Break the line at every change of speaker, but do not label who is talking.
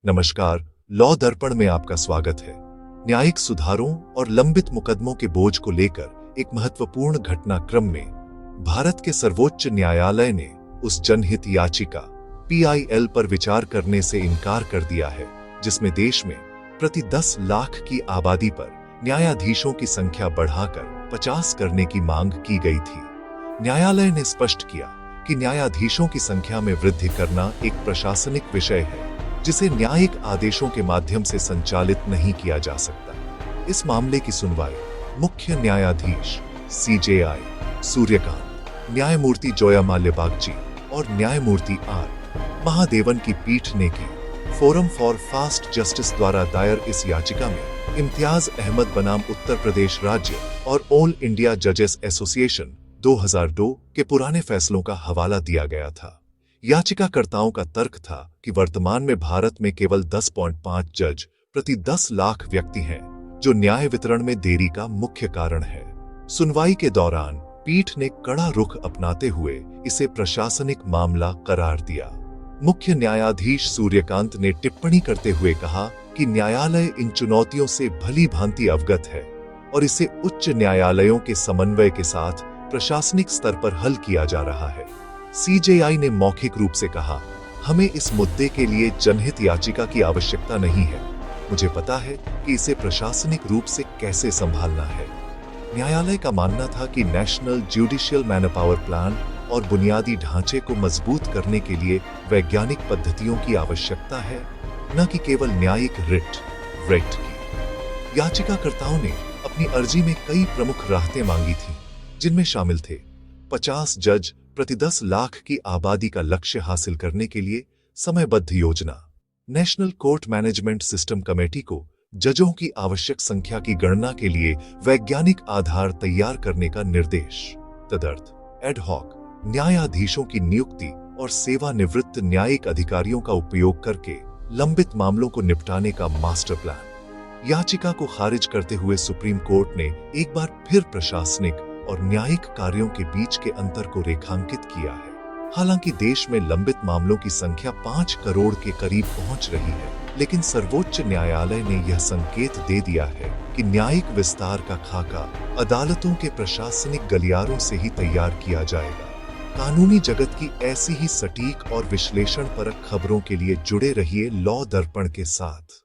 नमस्कार, लॉ दर्पण में आपका स्वागत है। न्यायिक सुधारों और लंबित मुकदमों के बोझ को लेकर एक महत्वपूर्ण घटनाक्रम में भारत के सर्वोच्च न्यायालय ने उस जनहित याचिका PIL पर विचार करने से इनकार कर दिया है, जिसमें देश में प्रति 10 लाख की आबादी पर न्यायाधीशों की संख्या बढ़ाकर 50 करने की मांग की गई थी। न्यायालय ने स्पष्ट किया कि न्यायाधीशों की संख्या में वृद्धि करना एक प्रशासनिक विषय है, जिसे न्यायिक आदेशों के माध्यम से संचालित नहीं किया जा सकता। इस मामले की सुनवाई मुख्य न्यायाधीश CJI सूर्यकांत, न्यायमूर्ति जोयामाल्य बागची और न्यायमूर्ति R महादेवन की पीठ ने की। फोरम फॉर फास्ट जस्टिस द्वारा दायर इस याचिका में इम्तियाज अहमद बनाम उत्तर प्रदेश राज्य और ऑल इंडिया जजेस एसोसिएशन 2002 के पुराने फैसलों का हवाला दिया गया था। याचिकाकर्ताओं का तर्क था कि वर्तमान में भारत में केवल 10.5 जज प्रति 10 लाख व्यक्ति हैं, जो न्याय वितरण में देरी का मुख्य कारण है। सुनवाई के दौरान पीठ ने कड़ा रुख अपनाते हुए इसे प्रशासनिक मामला करार दिया। मुख्य न्यायाधीश सूर्यकांत ने टिप्पणी करते हुए कहा कि न्यायालय इन चुनौतियों से भली भांति अवगत है और इसे उच्च न्यायालयों के समन्वय के साथ प्रशासनिक स्तर पर हल किया जा रहा है। CJI ने मौखिक रूप से कहा, हमें इस मुद्दे के लिए जनहित याचिका की आवश्यकता नहीं है। मुझे पता है कि इसे प्रशासनिक रूप से कैसे संभालना है। न्यायालय का मानना था कि नेशनल जुडिशियल मैनपावर प्लान और बुनियादी ढांचे को मजबूत करने के लिए वैज्ञानिक पद्धतियों की आवश्यकता है, न कि केवल न्यायिक रिट की। याचिकाकर्ताओं ने अपनी अर्जी में कई प्रमुख राहतें मांगी थीं, जिनमें शामिल थे 50 जज प्रति 10 लाख की आबादी का लक्ष्य हासिल करने के लिए समयबद्ध योजना, national court management system committee को जजों की आवश्यक संख्या की गणना के लिए वैज्ञानिक आधार तैयार करने का निर्देश, तदर्थ एडहॉक न्यायाधीशों की नियुक्ति और सेवानिवृत्त न्यायिक अधिकारियों का उपयोग करके लंबित मामलों को निपटाने का मास्टर प्लान। याचिका को खारिज करते हुए सुप्रीम कोर्ट ने एक बार फिर प्रशासनिक और न्यायिक कार्यों के बीच के अंतर को रेखांकित किया है। हालांकि देश में लंबित मामलों की संख्या 5 करोड़ के करीब पहुंच रही है, लेकिन सर्वोच्च न्यायालय ने यह संकेत दे दिया है कि न्यायिक विस्तार का खाका अदालतों के प्रशासनिक गलियारों से ही तैयार किया जाएगा। कानूनी जगत की ऐसी ही सटीक और विश्लेषणपरक खबरों के लिए जुड़े रहिए लॉ दर्पण के साथ।